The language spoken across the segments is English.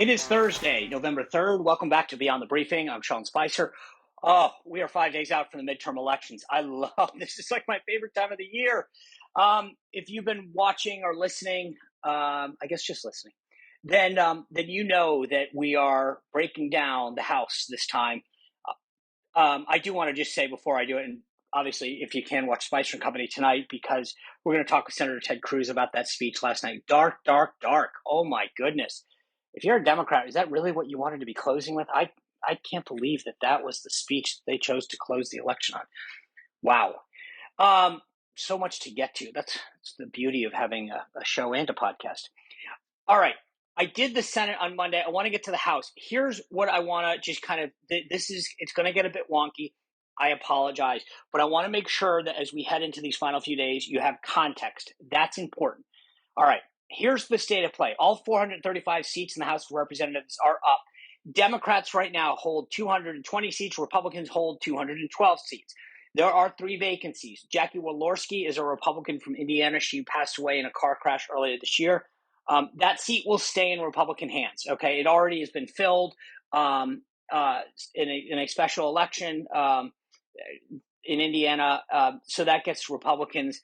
It is Thursday, November 3rd. Welcome back to Beyond the Briefing. I'm Sean Spicer. Oh, we are 5 days out from the midterm elections. I love this. Is like my favorite time of the year. If you've been watching or listening, I guess just listening, then you know that we are breaking down the House this time. I do want to just say before I do it, and obviously, if you can watch Spicer and Company tonight, because we're going to talk with Senator Ted Cruz about that speech last night. Dark, dark, dark. Oh my goodness. If you're a Democrat, is that really what you wanted to be closing with? I can't believe that was the speech they chose to close the election on. Wow. So much to get to. That's the beauty of having a show and a podcast. All right. I did the Senate on Monday. I want to get to the House. Here's what I want to just kind of, it's going to get a bit wonky. I apologize. But I want to make sure that as we head into these final few days, you have context. That's important. All right. Here's the state of play. All 435 seats in the House of Representatives are up. Democrats right now hold 220 seats. Republicans hold 212 seats. There are 3 vacancies. Jackie Walorski is a Republican from Indiana. She passed away in a car crash earlier this year. That seat will stay in Republican hands. Okay, it already has been filled in a special election in Indiana, so that gets Republicans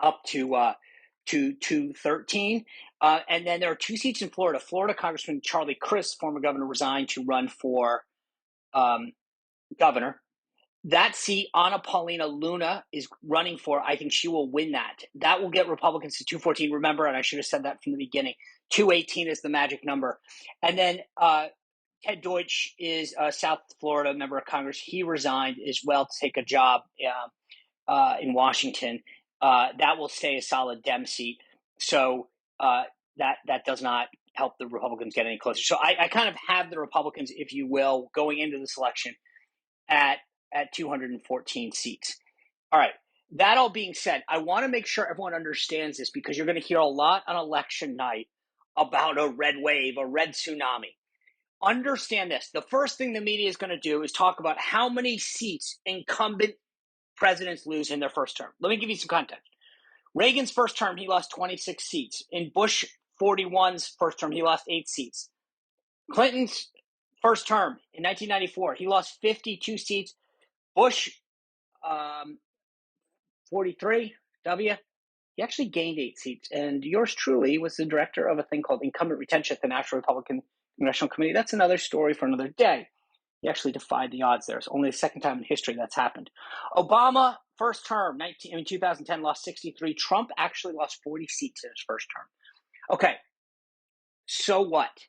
up to 213. And then there are 2 seats in Florida. Florida Congressman Charlie Crist, former governor, resigned to run for governor. That seat, Anna Paulina Luna is running for. I think she will win that. That will get Republicans to 214. Remember, and I should have said that from the beginning, 218 is the magic number. And then Ted Deutsch is a South Florida member of Congress. He resigned as well to take a job in Washington. That will stay a solid Dem seat. So that does not help the Republicans get any closer. So I kind of have the Republicans, if you will, going into this election at 214 seats. All right. That all being said, I want to make sure everyone understands this, because you're going to hear a lot on election night about a red wave, a red tsunami. Understand this. The first thing the media is going to do is talk about how many seats incumbent presidents lose in their first term. Let me give you some context. Reagan's first term, he lost 26 seats. In Bush 41's first term, he lost 8 seats. Clinton's first term in 1994, he lost 52 seats. Bush 43, W, he actually gained 8 seats. And yours truly was the director of a thing called incumbent retention at the National Republican Congressional Committee. That's another story for another day. He actually defied the odds there. It's only the second time in history that's happened. Obama, first term, 2010, lost 63. Trump actually lost 40 seats in his first term. Okay, so what?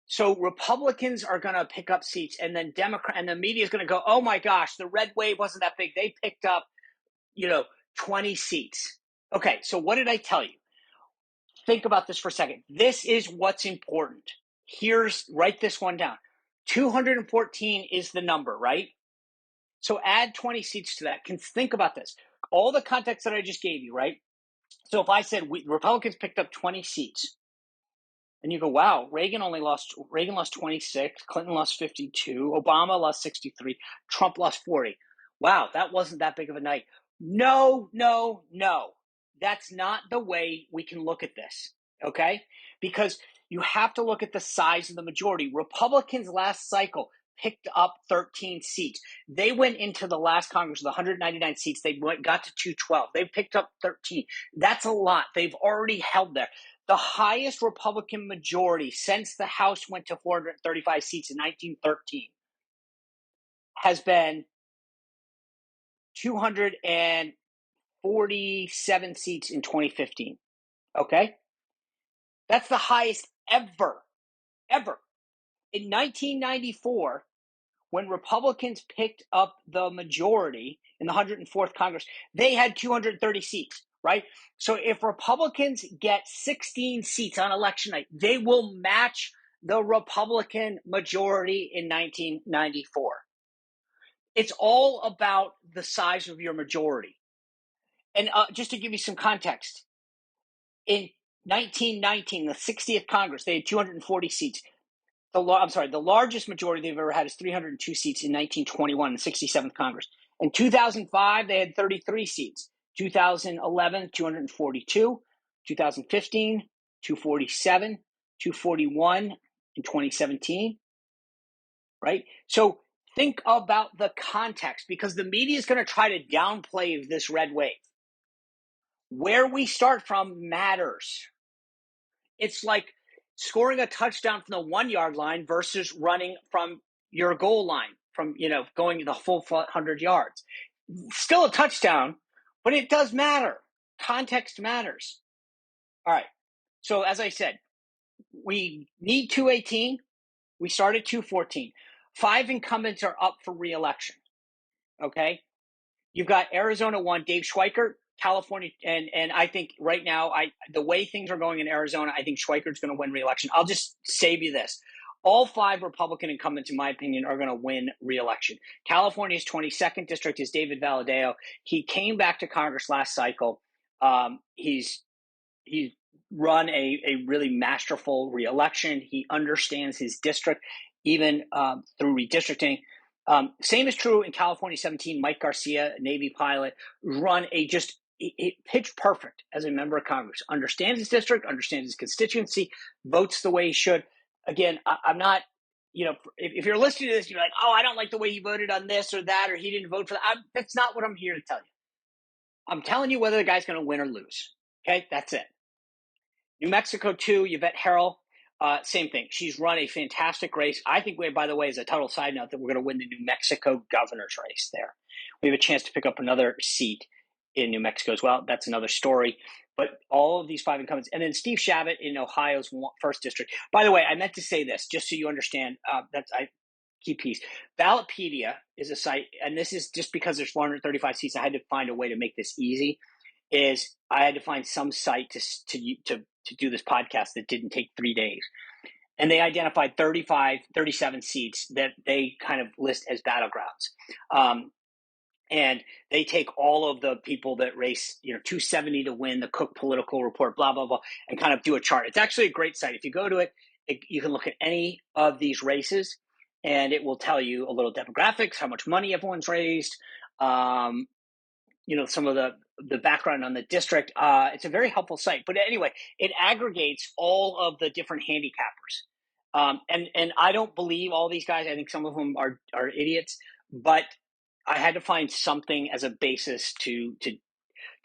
So Republicans are going to pick up seats, and then the media is going to go, oh my gosh, the red wave wasn't that big. They picked up, 20 seats. Okay, so what did I tell you? Think about this for a second. This is what's important. Write this one down. 214 is the number, right? So add 20 seats to that. Think about this. All the context that I just gave you, right? So if I said Republicans picked up 20 seats, and you go, wow, Reagan lost 26, Clinton lost 52, Obama lost 63, Trump lost 40. Wow, that wasn't that big of a night. No. That's not the way we can look at this, okay? Because you have to look at the size of the majority. Republicans last cycle picked up 13 seats. They went into the last Congress with 199 seats. They got to 212. They picked up 13. That's a lot. They've already held there. The highest Republican majority since the House went to 435 seats in 1913 has been 247 seats in 2015. Okay? That's the highest ever. In 1994, when Republicans picked up the majority in the 104th Congress, they had 230 seats, right? So if Republicans get 16 seats on election night, they will match the Republican majority in 1994. It's all about the size of your majority. And just to give you some context, in 1919, the 60th Congress, they had 240 seats. The largest majority they've ever had is 302 seats in 1921, the 67th Congress. In 2005, they had 33 seats. 2011, 242. 2015, 247, 241, in 2017, right? So think about the context, because the media is going to try to downplay this red wave. Where we start from matters. It's like scoring a touchdown from the 1 yard line versus running from your goal line, from, going the full 100 yards. Still a touchdown, but it does matter. Context matters. All right. So as I said, we need 218. We started 214. 5 incumbents are up for re-election. Okay. You've got Arizona 1, Dave Schweikert, California, and I think right now, the way things are going in Arizona, I think Schweikert's going to win re-election. I'll just save you this. All 5 Republican incumbents, in my opinion, are going to win re-election. California's 22nd district is David Valadao. He came back to Congress last cycle. He's run a really masterful re-election. He understands his district, even through redistricting. Same is true in California 17. Mike Garcia, Navy pilot, run pitch perfect as a member of Congress. Understands his district, understands his constituency, votes the way he should. Again, I'm not, if you're listening to this, you're like, oh, I don't like the way he voted on this or that, or he didn't vote for that. That's not what I'm here to tell you. I'm telling you whether the guy's going to win or lose. Okay, that's it. New Mexico 2, Yvette Harrell, same thing. She's run a fantastic race. I think, by the way, as a total side note, that we're going to win the New Mexico governor's race there. We have a chance to pick up another seat in New Mexico as well. That's another story. But all of these 5 incumbents. And then Steve Shabbat in Ohio's 1st district. By the way, I meant to say this, just so you understand, key piece. Ballotpedia is a site, and this is just because there's 435 seats. I had to find a way to make this easy. I had to find some site to do this podcast that didn't take 3 days. And they identified 37 seats that they kind of list as battlegrounds. And they take all of the people that race, 270 to win, the Cook Political Report, blah, blah, blah, and kind of do a chart. It's actually a great site. If you go to it, you can look at any of these races, and it will tell you a little demographics, how much money everyone's raised, some of the background on the district. It's a very helpful site. But anyway, it aggregates all of the different handicappers. And I don't believe all these guys. I think some of them are idiots. But I had to find something as a basis to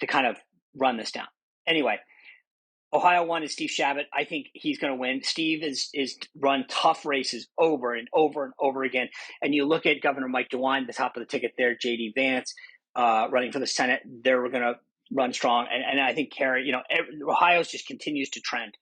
kind of run this down. Anyway, Ohio 1 is Steve Shabbat. I think he's going to win. Steve is run tough races over and over and over again. And you look at Governor Mike DeWine, the top of the ticket there, J.D. Vance, running for the Senate. They're going to run strong. And I think Kerry, Ohio's just continues to trend.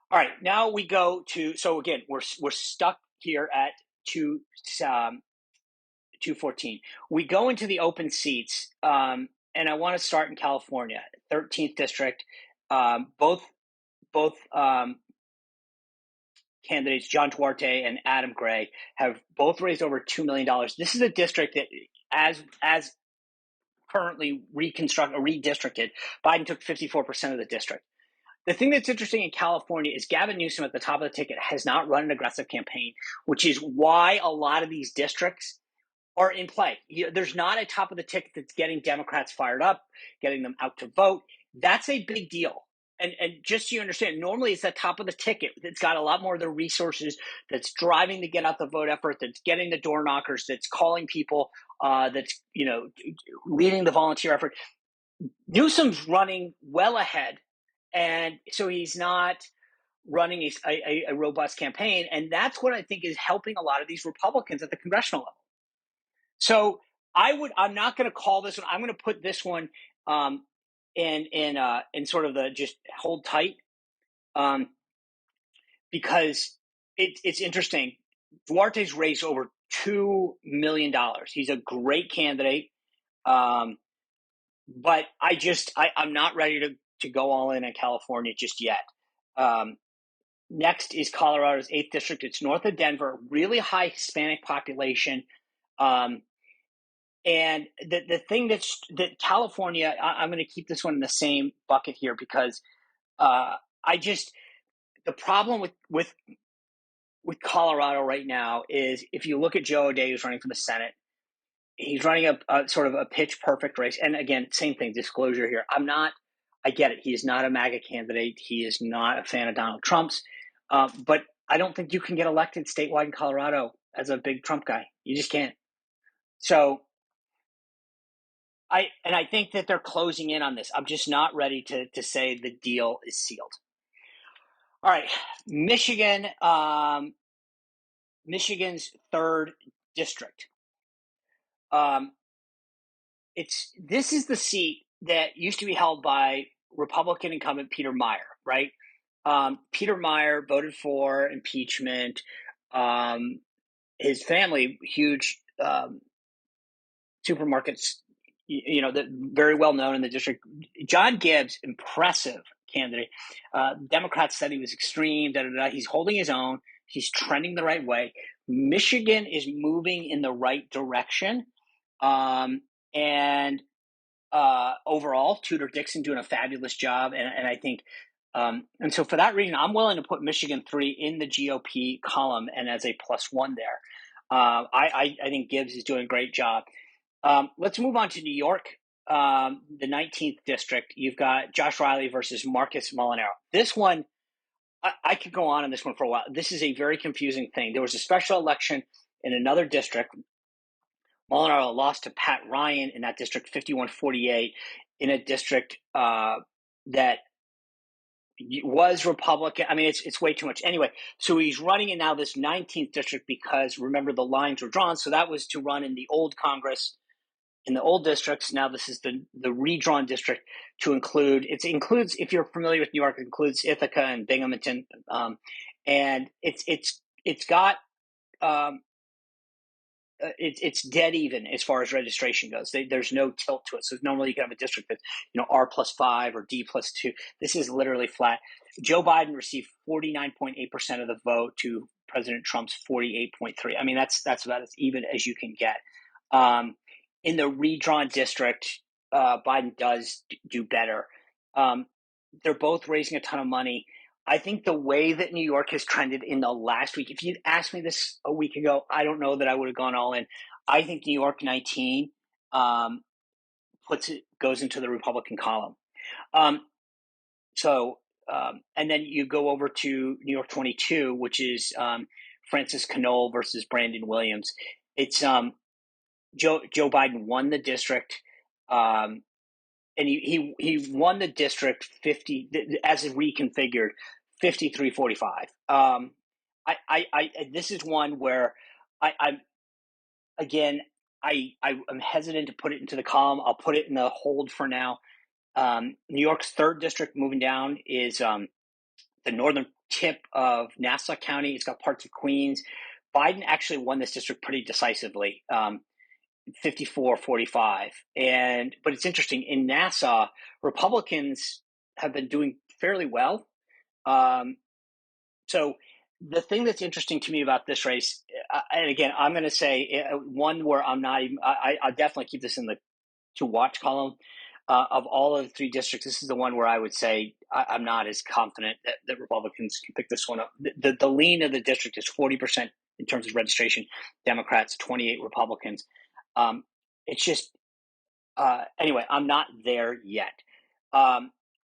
All right, now we go to, so again, we're stuck here at 214. We go into the open seats, and I want to start in California, 13th district. Both candidates, John Duarte and Adam Gray, have both raised over $2 million. This is a district that, as currently redistricted, Biden took 54% of the district. The thing that's interesting in California is Gavin Newsom at the top of the ticket has not run an aggressive campaign, which is why a lot of these districts are in play. There's not a top of the ticket that's getting Democrats fired up, getting them out to vote. That's a big deal. And just so you understand, normally it's the top of the ticket that's got a lot more of the resources, that's driving the get out the vote effort, that's getting the door knockers, that's calling people, that's leading the volunteer effort. Newsom's running well ahead, and so he's not running a robust campaign, and that's what I think is helping a lot of these Republicans at the congressional level. So I'm not going to call this one. I'm going to put this one in sort of the just hold tight, because it's interesting. Duarte's raised over $2 million. He's a great candidate, but I'm not ready to go all in California just yet. Next is Colorado's 8th district. It's north of Denver, really high Hispanic population. And the thing that California, I'm going to keep this one in the same bucket here, because the problem with Colorado right now is, if you look at Joe O'Dea, who's running for the Senate, he's running a sort of a pitch perfect race. And again, same thing, disclosure here. I get it. He is not a MAGA candidate. He is not a fan of Donald Trump's. But I don't think you can get elected statewide in Colorado as a big Trump guy. You just can't. So I think that they're closing in on this. I'm just not ready to say the deal is sealed. All right, Michigan, Michigan's 3rd district. This is the seat that used to be held by Republican incumbent Peter Meijer, right? Peter Meijer voted for impeachment. His family, huge supermarkets, very well known in the district. John Gibbs, impressive candidate. Democrats said he was extreme. He's holding his own. He's trending the right way. Michigan is moving in the right direction, and overall, Tudor Dixon doing a fabulous job, and I think. And so for that reason, I'm willing to put Michigan 3 in the GOP column and as a +1 there. I think Gibbs is doing a great job. Let's move on to New York, the 19th district. You've got Josh Riley versus Marcus Molinaro. This one, I could go on this one for a while. This is a very confusing thing. There was a special election in another district. Molinaro lost to Pat Ryan in that district, 51-48, in a district that was Republican. I mean, it's way too much. Anyway, so he's running in now this 19th district because, remember, the lines were drawn. So that was to run in the old Congress, in the old districts. Now this is the redrawn district to include. It includes, if you're familiar with New York, it includes Ithaca and Binghamton, and it's got. It's dead even as far as registration goes. There's no tilt to it. So normally you can have a district that's R+5 or D+2. This is literally flat. Joe Biden received 49.8% of the vote to President Trump's 48.3. I mean, that's about as even as you can get. In the redrawn district, Biden does do better. They're both raising a ton of money. I think the way that New York has trended in the last week, if you'd asked me this a week ago, I don't know that I would have gone all in. I think New York 19 goes into the Republican column. And then you go over to New York 22, which is Francis Knoll versus Brandon Williams. It's Joe Biden won the district. And he won the district 50 as reconfigured 53-45. This is one where I'm hesitant to put it into the column. I'll put it in the hold for now. New York's 3rd district moving down is the northern tip of Nassau County. It's got parts of Queens. Biden actually won this district pretty decisively. 54-45. But it's interesting, in Nassau, Republicans have been doing fairly well. So the thing that's interesting to me about this race, and again, I'm going to say one where I'm not even, I'll definitely keep this in the to watch column. Of all of the 3 districts, this is the one where I would say I'm not as confident that Republicans can pick this one up. The lean of the district is 40% in terms of registration, Democrats, 28 Republicans. It's just, anyway, I'm not there yet.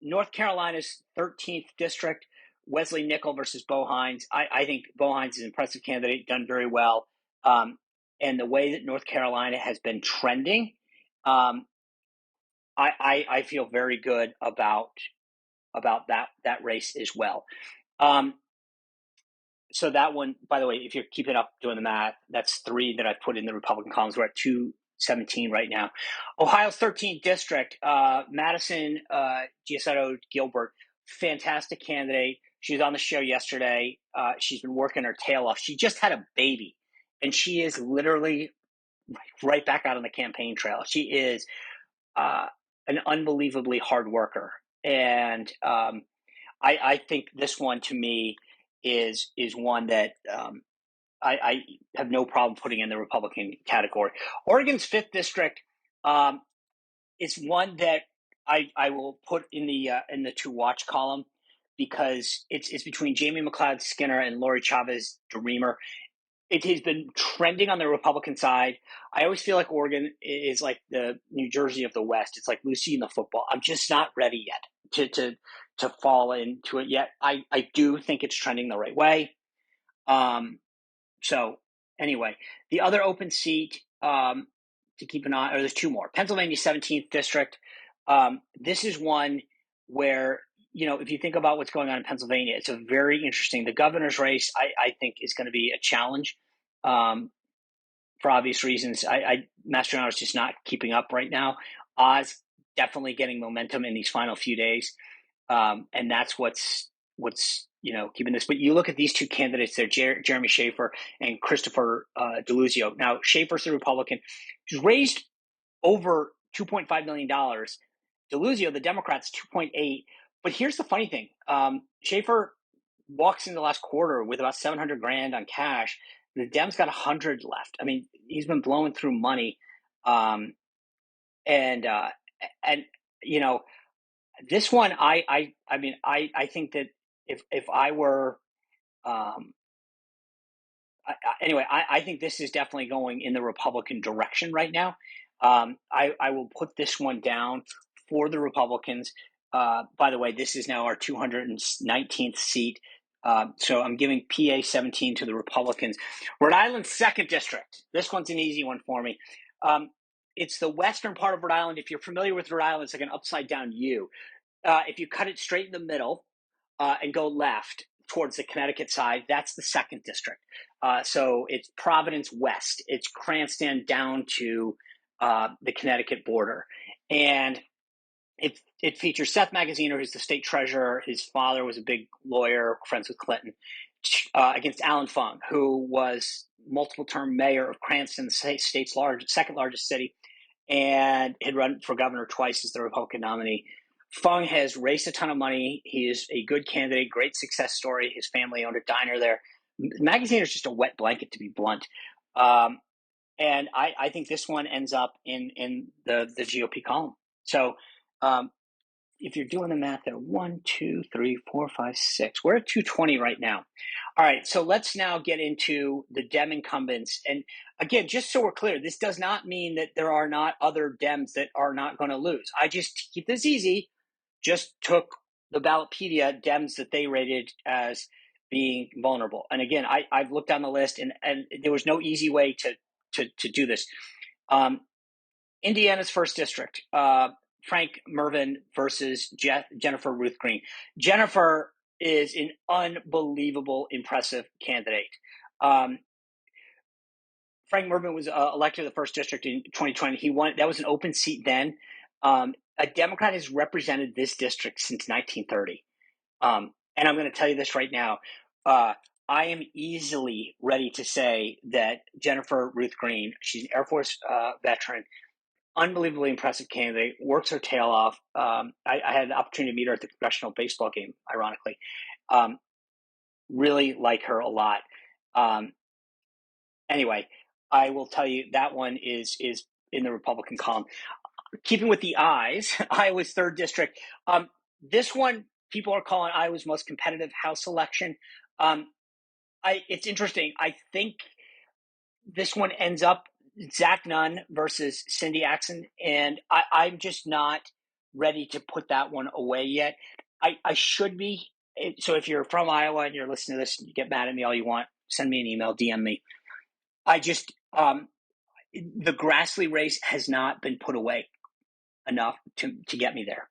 North Carolina's 13th district, Wesley Nickel versus Bo Hines. I think Bo Hines is an impressive candidate, done very well. And the way that North Carolina has been trending, I feel very good about that race as well. So that one, by the way, if you're keeping up doing the math, that's 3 that I've put in the Republican columns. We're at 217 right now. Ohio's 13th district, Madison Giussotto Gilbert, fantastic candidate. She was on the show yesterday. She's been working her tail off. She just had a baby, and she is literally right back out on the campaign trail. She is an unbelievably hard worker, and I think this one to me is one that I have no problem putting in the Republican category. Oregon's 5th district is one that I will put in the to watch column because it's between Jamie McLeod Skinner and Lori Chavez DeReamer. It has been trending on the Republican side. I always feel like Oregon is like the New Jersey of the West. It's like Lucy in the football. I'm just not ready yet to fall into it yet. I do think it's trending the right way. So anyway, the other open seat to keep an eye, or there's two more. Pennsylvania 17th district. This is one where, if you think about what's going on in Pennsylvania, it's a very interesting. The governor's race, I think, is going to be a challenge for obvious reasons. Mastriano is just not keeping up right now. Oz definitely getting momentum in these final few days, and that's what's keeping this. But you look at these two candidates there, Jeremy Schaefer and Christopher DeLuzio. Now, Schaefer's the Republican. He's raised over $2.5 million. DeLuzio, the Democrats, 2.8. But here's the funny thing. Schaefer walks in the last quarter with about 700 grand on cash. The Dems got 100 left. I mean, he's been blowing through money. And this one, I think that if I were, anyway, I think this is definitely going in the Republican direction right now. I will put this one down for the Republicans. By the way, this is now our 219th seat. So I'm giving PA 17 to the Republicans. Rhode Island's 2nd district. This one's an easy one for me. It's the western part of Rhode Island. If you're familiar with Rhode Island, it's like an upside down U. If you cut it straight in the middle and go left towards the Connecticut side, that's the 2nd district. So it's Providence West. It's Cranston down to the Connecticut border. And it features Seth Magaziner, who's the state treasurer. His father was a big lawyer, friends with Clinton, against Alan Fung, who was multiple-term mayor of Cranston, the state's second largest city, and had run for governor twice as the Republican nominee. Fung has raised a ton of money. He is a good candidate, great success story. His family owned a diner there. Magaziner is just a wet blanket, to be blunt. And I think this one ends up in the GOP column. So if you're doing the math there, 1, 2, 3, 4, 5, 6. We're at 220 right now. All right, so let's now get into the Dem incumbents. And again, just so we're clear, this does not mean that there are not other Dems that are not going to lose. I just, keep this easy, just took the Ballotpedia Dems that they rated as being vulnerable. And again, I've looked down the list, and there was no easy way to do this. Indiana's 1st district, Frank Mervyn versus Jennifer Ruth Green. Jennifer is an unbelievable, impressive candidate. Frank Mervyn was elected to the 1st district in 2020. He won. That was an open seat then. A Democrat has represented this district since 1930. And I'm going to tell you this right now. I am easily ready to say that Jennifer Ruth Green, she's an Air Force veteran, unbelievably impressive candidate, works her tail off. I had the opportunity to meet her at the congressional baseball game, ironically. Really like her a lot. Anyway, I will tell you that one is in the Republican column. Keeping with the I's, Iowa's 3rd district. This one, people are calling Iowa's most competitive House election. It's interesting. I think this one ends up Zach Nunn versus Cindy Axon, and I'm just not ready to put that one away yet. I should be. So if you're from Iowa and you're listening to this, you get mad at me all you want, send me an email, DM me. I just the Grassley race has not been put away enough to get me there.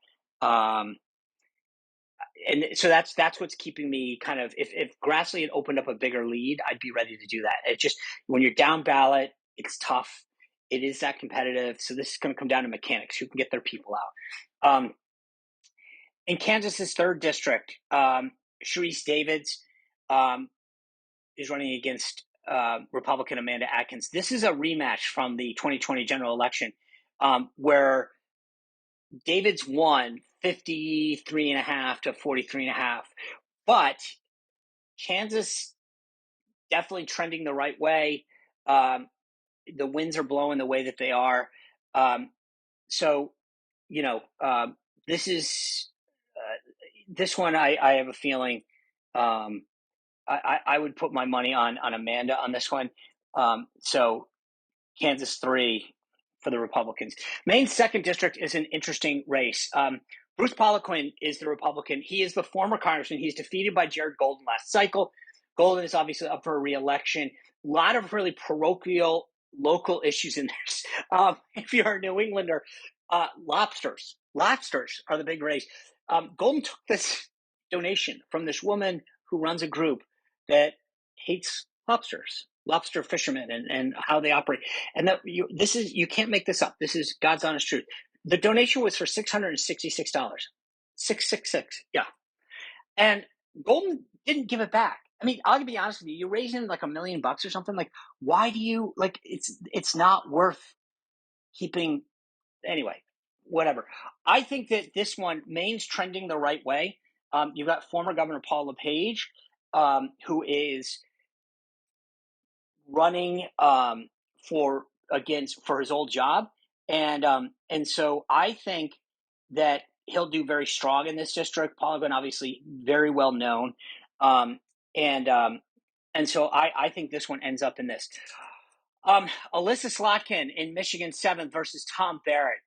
And so that's what's keeping me kind of, if Grassley had opened up a bigger lead, I'd be ready to do that. It just, when you're down ballot, it's tough. It is that competitive. So this is going to come down to mechanics, who can get their people out. In Kansas's 3rd district, Sharice Davids is running against Republican Amanda Atkins. This is a rematch from the 2020 general election where Davids won 53.5 to 43.5, but Kansas definitely trending the right way. The winds are blowing the way that they are. So, this is this one. I have a feeling I would put my money on Amanda on this one. So Kansas 3 for the Republicans. Maine's 2nd district is an interesting race. Bruce Poliquin is the Republican. He is the former congressman. He's defeated by Jared Golden last cycle. Golden is obviously up for re-election. A lot of really parochial local issues in there. If you're a New Englander, lobsters. Lobsters are the big race. Golden took this donation from this woman who runs a group that hates lobsters, lobster fishermen, and how they operate. And you can't make this up. This is God's honest truth. The donation was for $666. 666, yeah. And Golden didn't give it back. I mean, I'll be honest with you. You're raising like $1 million or something. Like, why do you like? It's not worth keeping. Anyway, whatever. I think that this one, Maine's trending the right way. You've got former Governor Paul LePage, who is running for his old job, and so I think that he'll do very strong in this district. Paul LePage, obviously very well known, um, and um, and so I think this one ends up in this. Alyssa Slotkin in Michigan 7th versus Tom Barrett.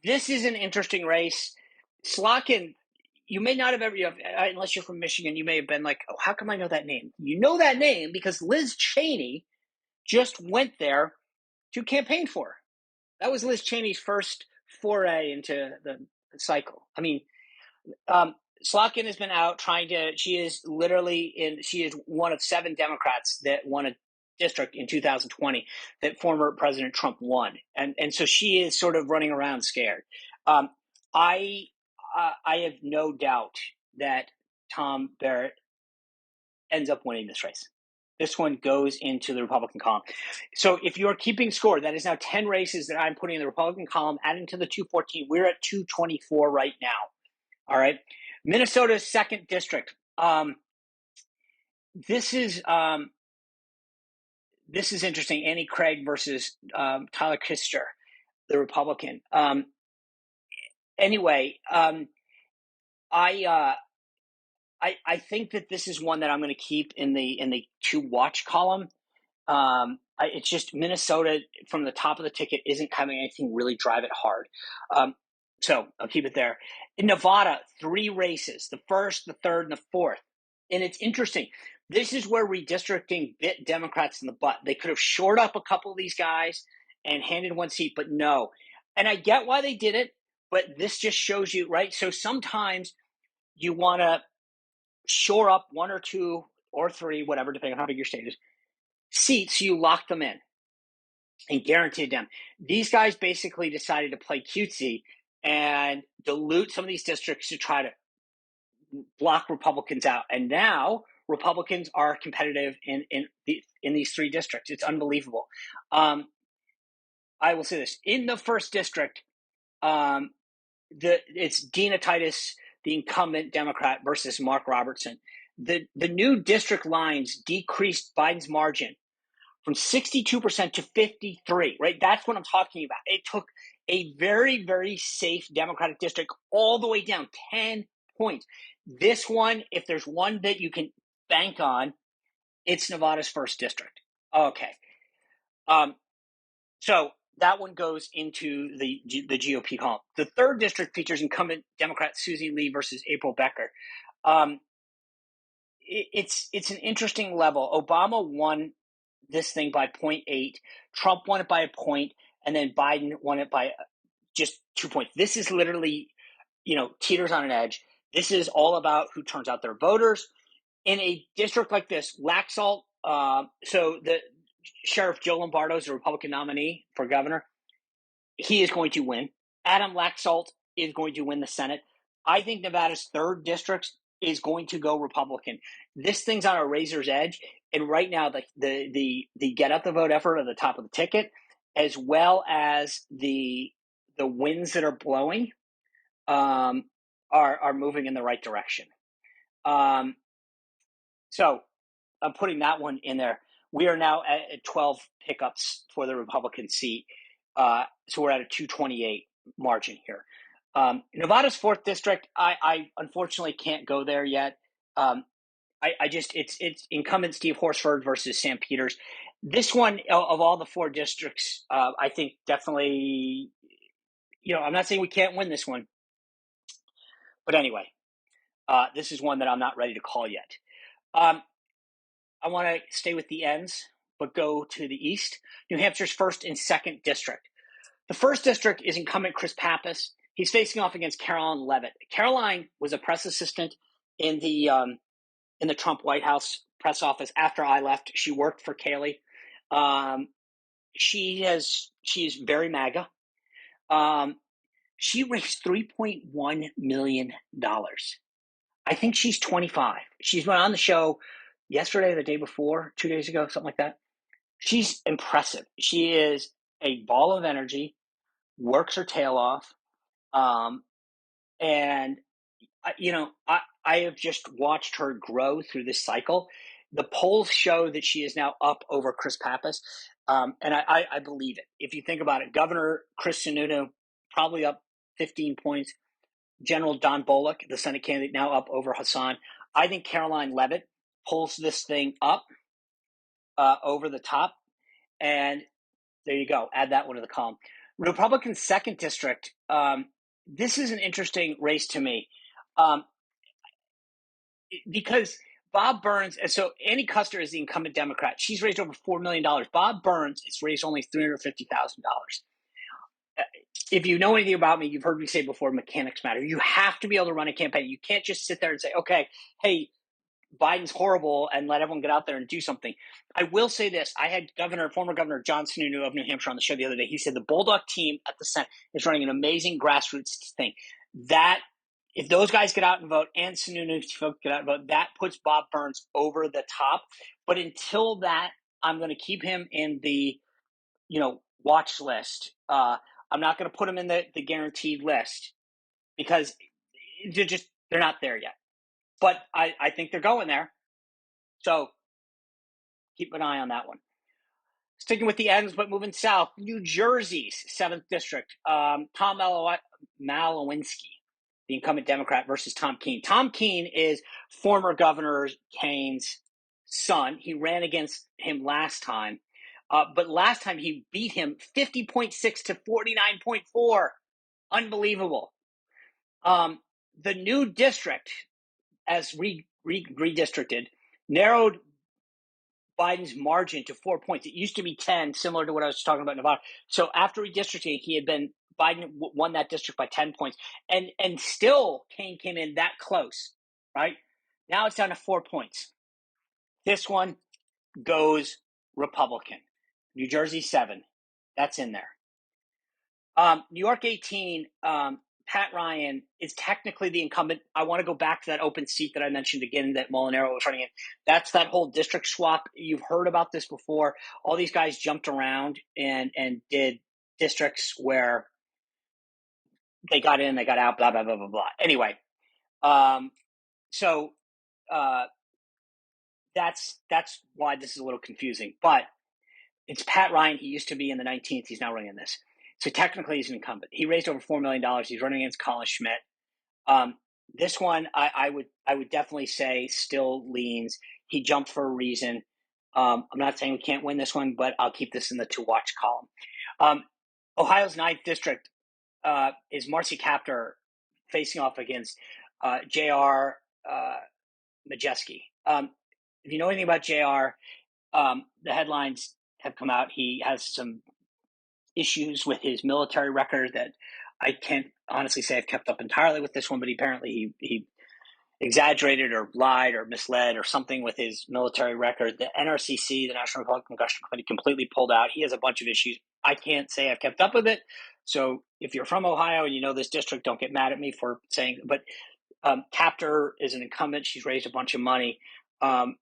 This is an interesting race. Slotkin, you may not have ever, unless you're from Michigan, you may have been like, oh, how come I know that name? You know that name because Liz Cheney just went there to campaign for her. That was Liz Cheney's first foray into the cycle. I mean, Slotkin has been out she is one of 7 Democrats that won a district in 2020 that former President Trump won. And so she is sort of running around scared. I have no doubt that Tom Barrett ends up winning this race. This one goes into the Republican column. So if you're keeping score, that is now 10 races that I'm putting in the Republican column, adding to the 214. We're at 224 right now. All right. Minnesota's 2nd district. This is interesting. Annie Craig versus Tyler Kister, the Republican. Anyway, I think that this is one that I'm going to keep in the to watch column. It's just Minnesota from the top of the ticket isn't having anything really drive it hard. So I'll keep it there. In Nevada, 3 races, the 1st, the 3rd, and the 4th. And it's interesting. This is where redistricting bit Democrats in the butt. They could have shored up a couple of these guys and handed one seat, but no. And I get why they did it, but this just shows you, right? So sometimes you want to shore up 1 or 2 or 3, whatever, depending on how big your state is, seats, so you lock them in and guaranteed them. These guys basically decided to play cutesy and dilute some of these districts to try to block Republicans out. And now Republicans are competitive in these 3 districts. It's unbelievable. I will say this. In the 1st district, it's Dina Titus, the incumbent Democrat, versus Mark Robertson. The new district lines decreased Biden's margin from 62% to 53%, right? That's what I'm talking about. It took a very, very safe Democratic district all the way down 10 points. This one, if there's one that you can bank on, it's Nevada's 1st district. Okay. So that one goes into the GOP column. The 3rd district features incumbent Democrat Susie Lee versus April Becker. It's an interesting level. Obama won this thing by 0.8. Trump won it by a point, and then Biden won it by just 2 points. This is literally, teeters on an edge. This is all about who turns out their voters. In a district like this, Laxalt, so the Sheriff Joe Lombardo is a Republican nominee for governor. He is going to win. Adam Laxalt is going to win the Senate. I think Nevada's 3rd district is going to go Republican. This thing's on a razor's edge, and right now the get out the vote effort at the top of the ticket, as well as the winds that are blowing, are moving in the right direction. So I'm putting that one in there. We are now at 12 pickups for the Republican seat, so we're at a 228 margin here. Nevada's 4th district, I unfortunately can't go there yet. It's incumbent Steve Horsford versus Sam Peters. This one, of all the 4 districts, I think definitely, I'm not saying we can't win this one, but anyway, this is one that I'm not ready to call yet. Um, I want to stay with the ends, but go to the east. New Hampshire's 1st and 2nd district. The 1st district is incumbent Chris Pappas. He's facing off against Caroline Leavitt. Caroline was a press assistant in the Trump White House press office after I left. She worked for Kayleigh. She's very MAGA. She raised $3.1 million. I think she's 25. She's been on the show yesterday, the day before, 2 days ago, something like that. She's impressive. She is a ball of energy, works her tail off. And, I have just watched her grow through this cycle. The polls show that she is now up over Chris Pappas. And I believe it. If you think about it, Governor Chris Sununu probably up 15 points. General Don Bullock, the Senate candidate, now up over Hassan. I think Caroline Leavitt pulls this thing up over the top. And there you go. Add that one to the column. Republican 2nd district. This is an interesting race to me because Bob Burns, and so Annie Custer is the incumbent Democrat. She's raised over $4 million. Bob Burns has raised only $350,000. If you know anything about me, you've heard me say before, mechanics matter. You have to be able to run a campaign. You can't just sit there and say, okay, hey, Biden's horrible, and let everyone get out there and do something. I will say this. I had former Governor John Sununu of New Hampshire on the show the other day. He said the Bulldog team at the Senate is running an amazing grassroots thing. That, if those guys get out and vote and Sununu's folks get out and vote, that puts Bob Burns over the top. But until that, I'm going to keep him in the, watch list. I'm not going to put him in the guaranteed list because they're not there yet. But I think they're going there. So keep an eye on that one. Sticking with the ends, but moving south, New Jersey's 7th district. Tom Malowinski, the incumbent Democrat, versus Tom Keene. Tom Keene is former Governor Keynes' son. He ran against him last time. But last time he beat him 50.6 to 49.4. Unbelievable. The new district, as redistricted, narrowed Biden's margin to 4 points. It used to be 10, similar to what I was talking about in Nevada. So after redistricting, Biden won that district by 10 points. And still Kane came in that close, right? Now it's down to 4 points. This one goes Republican. New Jersey 7. That's in there. New York 18, Pat Ryan is technically the incumbent. I want to go back to that open seat that I mentioned again that Molinaro was running in. That's that whole district swap. You've heard about this before. All these guys jumped around and did districts where they got in, they got out, blah, blah, blah, blah, blah. Anyway, so that's why this is a little confusing. But it's Pat Ryan. He used to be in the 19th. He's now running in this. So technically he's an incumbent. He raised over $4 million. He's running against Colin Schmidt. This one, I would definitely say still leans. He jumped for a reason. I'm not saying we can't win this one, but I'll keep this in the to watch column. Ohio's 9th district is Marcy Kaptur facing off against J.R. Majeski. If you know anything about J.R., the headlines have come out. He has some issues with his military record that I can't honestly say I've kept up entirely with this one, but apparently he exaggerated or lied or misled or something with his military record. The NRCC, the National Republican Congressional Committee, completely pulled out. He has a bunch of issues. I can't say I've kept up with it. So if you're from Ohio and you know this district, don't get mad at me for saying, but Kaptur is an incumbent. She's raised a bunch of money. And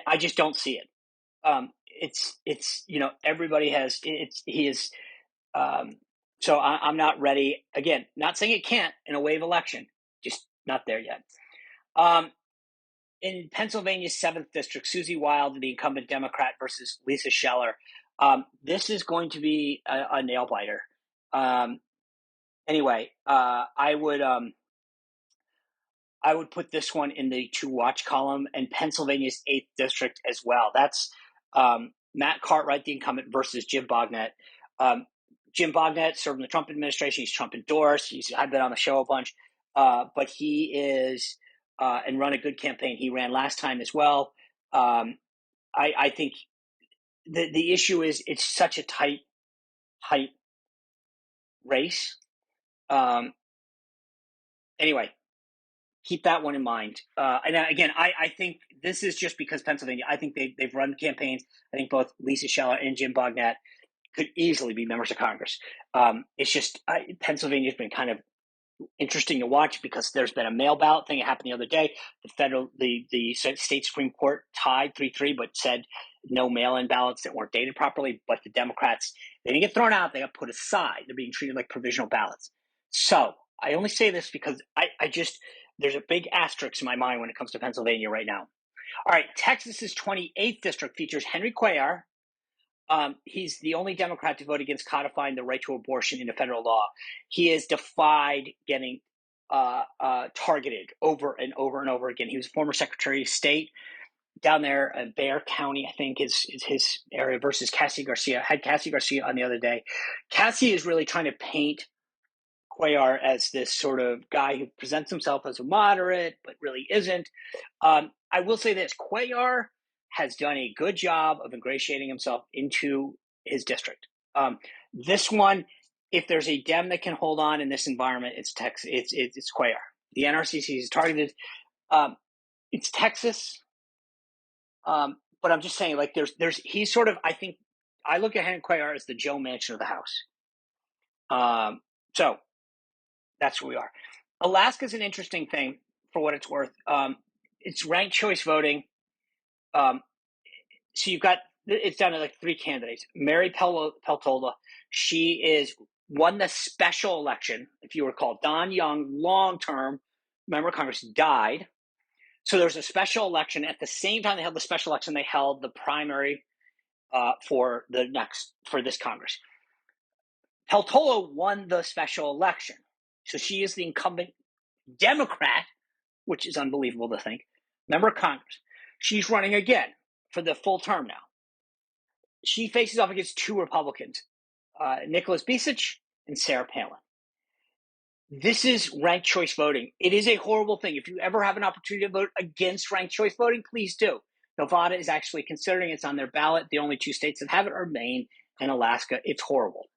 I just don't see it. It's everybody has he is so I'm not ready. Again, not saying it can't in a wave election, just not there yet. In Pennsylvania's 7th district, Susie Wild, the incumbent Democrat, versus Lisa Scheller. This is going to be a nail biter. Anyway, I would put this one in the to watch column, and Pennsylvania's 8th district as well. That's Matt Cartwright, the incumbent, versus Jim Bognett. Jim Bognett served in the Trump administration. He's Trump endorsed. I've been on the show a bunch, but he is and run a good campaign. He ran last time as well. I think the issue is it's such a tight race. Anyway, keep that one in mind. And again, I think this is just because Pennsylvania. I think they've run campaigns. I think both Lisa Scheller and Jim Bognat could easily be members of Congress. It's just Pennsylvania's been kind of interesting to watch because there's been a mail ballot thing that happened the other day. The state Supreme Court tied 3-3, but said no mail-in ballots that weren't dated properly. But the Democrats, they didn't get thrown out; they got put aside. They're being treated like provisional ballots. So I only say this because I just there's a big asterisk in my mind when it comes to Pennsylvania right now. All right, Texas's 28th district features Henry Cuellar. He's the only Democrat to vote against codifying the right to abortion into federal law. He has defied getting targeted over and over and over again. He was former Secretary of State down there in Bexar County, I think is his area, versus Cassie Garcia. I had Cassie Garcia on the other day. Cassie is really trying to paint Cuellar as this sort of guy who presents himself as a moderate, but really isn't. I will say this, Cuellar has done a good job of ingratiating himself into his district. This one, if there's a Dem that can hold on in this environment, it's Texas. It's Cuellar. The NRCC is targeted. It's Texas, but I'm just saying, like, he's sort of. I think I look at Henry Cuellar as the Joe Manchin of the House. So that's where we are. Alaska's an interesting thing for what it's worth. It's ranked choice voting. So you've got, it's down to like 3 candidates. Mary Peltola, she won the special election, if you recall. Don Young, long-term member of Congress, died. So there was a special election. At the same time they held the special election, they held the primary for this Congress. Peltola won the special election. So she is the incumbent Democrat, which is unbelievable to think, member of Congress. She's running again for the full term now. She faces off against 2 Republicans, Nicholas Bisich and Sarah Palin. This is ranked choice voting. It is a horrible thing. If you ever have an opportunity to vote against ranked choice voting, please do. Nevada is actually considering it's on their ballot. The only 2 states that have it are Maine and Alaska. It's horrible.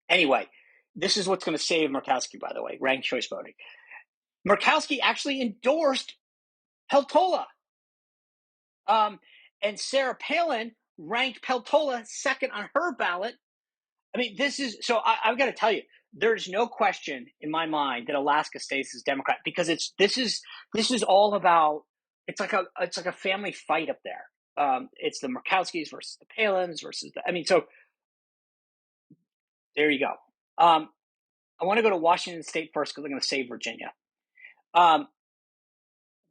Anyway, this is what's going to save Murkowski, by the way, ranked choice voting. Murkowski actually endorsed Peltola. And Sarah Palin ranked Peltola second on her ballot. I mean, I've got to tell you, there's no question in my mind that Alaska stays as Democrat because this is all about, it's like a family fight up there. It's the Murkowskis versus the Palins so there you go. I want to go to Washington State first because I'm going to save Virginia.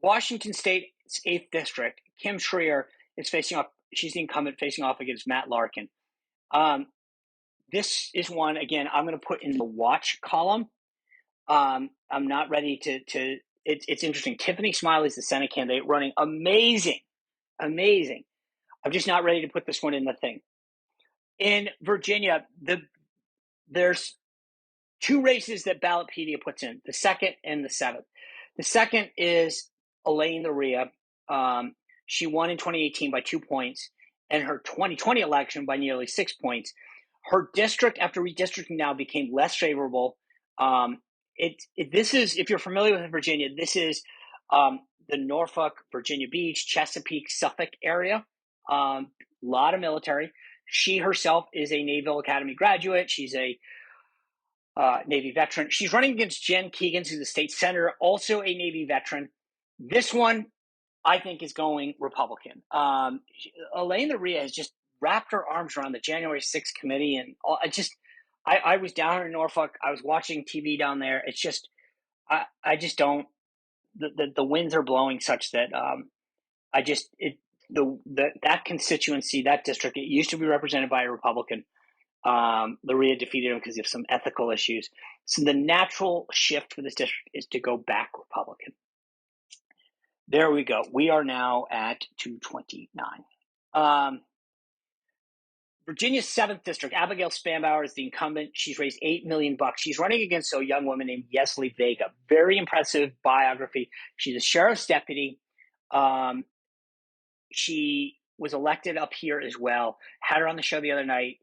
Washington State's 8th district, Kim Schreier is facing off. She's the incumbent facing off against Matt Larkin. This is one, again, I'm going to put in the watch column. I'm not ready to it's interesting. Tiffany Smiley's the Senate candidate running amazing. I'm just not ready to put this one in the thing. In Virginia, there's 2 races that Ballotpedia puts in, the 2nd and the 7th. The 2nd is Elaine Luria. She won in 2018 by 2 points, and her 2020 election by nearly 6 points. Her district, after redistricting now, became less favorable. This is, if you're familiar with Virginia, this is the Norfolk, Virginia Beach, Chesapeake, Suffolk area. A lot of military. She herself is a Naval Academy graduate. She's a Navy veteran. She's running against Jen Keegan, who's the state senator, also a Navy veteran. This one, I think, is going Republican. Elaine Luria has just wrapped her arms around the January 6th committee, and I was down in Norfolk. I was watching TV down there. It's just, I just don't. The winds are blowing such that that constituency, that district, it used to be represented by a Republican. Luria defeated him because of some ethical issues. So the natural shift for this district is to go back Republican. There we go. We are now at 229. Virginia's 7th district, Abigail Spanbauer is the incumbent. She's raised $8 million. She's running against a young woman named Yesli Vega. Very impressive biography. She's a sheriff's deputy. She was elected up here as well. Had her on the show the other night.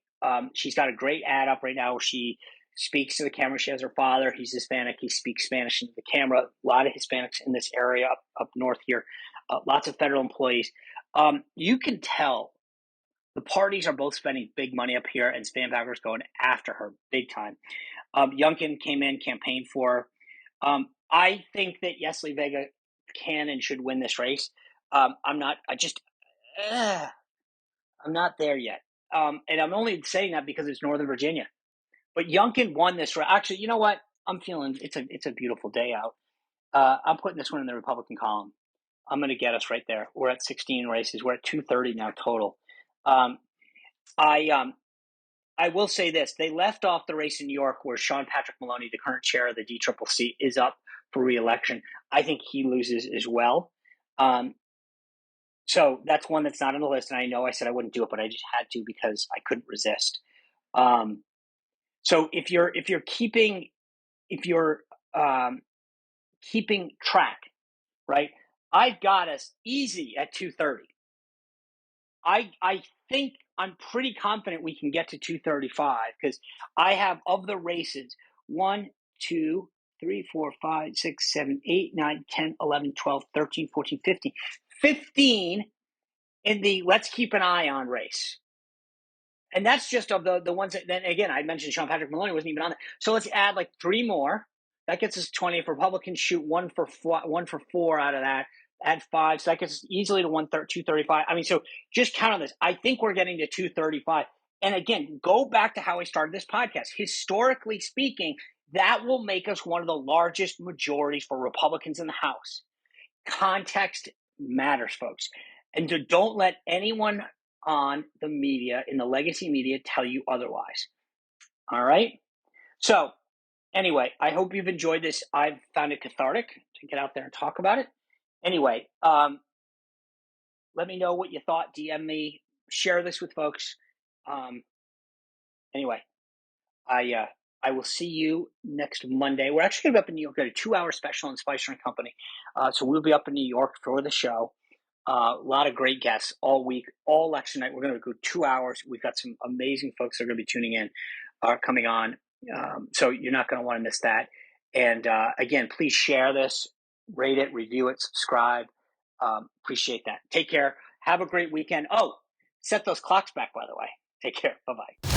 She's got a great ad up right now where she speaks to the camera. She has her father. He's Hispanic. He speaks Spanish into the camera. A lot of Hispanics in this area up north here. Lots of federal employees. You can tell the parties are both spending big money up here, and Spanbauer's going after her big time. Youngkin came in, campaigned for her. I think that Yesli Vega can and should win this race. I'm not there yet. And I'm only saying that because it's Northern Virginia. But Youngkin won this race. Actually, you know what? I'm feeling it's a beautiful day out. I'm putting this one in the Republican column. I'm going to get us right there. We're at 16 races. We're at 230 now total. I will say this. They left off the race in New York where Sean Patrick Maloney, the current chair of the DCCC, is up for re-election. I think he loses as well. So that's one that's not on the list. And I know I said I wouldn't do it, but I just had to because I couldn't resist. So if you're keeping track, right? I've got us easy at 230. I think I'm pretty confident we can get to 235 because I have, of the races, 1, 2, 3, 4, 5, 6, 7, 8, 9, 10, 11, 12, 13, 14, 15. 15 in the let's keep an eye on race. And that's just of the ones that, then again, I mentioned Sean Patrick Maloney wasn't even on that. So let's add like 3 more. That gets us 20. If Republicans shoot 1 for 4 out of that, add 5. So that gets us easily to 235. I mean, so just count on this. I think we're getting to 235. And again, go back to how I started this podcast. Historically speaking, that will make us one of the largest majorities for Republicans in the House. Context matters, folks. And don't let anyone on the media, in the legacy media, tell you otherwise. All right? So anyway, I hope you've enjoyed this. I've found it cathartic to get out there and talk about it. Anyway, let me know what you thought. DM me. Share this with folks. Anyway, I will see you next Monday. We're actually going to be up in New York. We've got a 2-hour special on Spicer & Company. So we'll be up in New York for the show. A lot of great guests all week, all election night. We're going to go 2 hours. We've got some amazing folks that are going to be tuning in, coming on. So you're not going to want to miss that. And again, please share this, rate it, review it, subscribe. Appreciate that. Take care. Have a great weekend. Oh, set those clocks back, by the way. Take care. Bye-bye.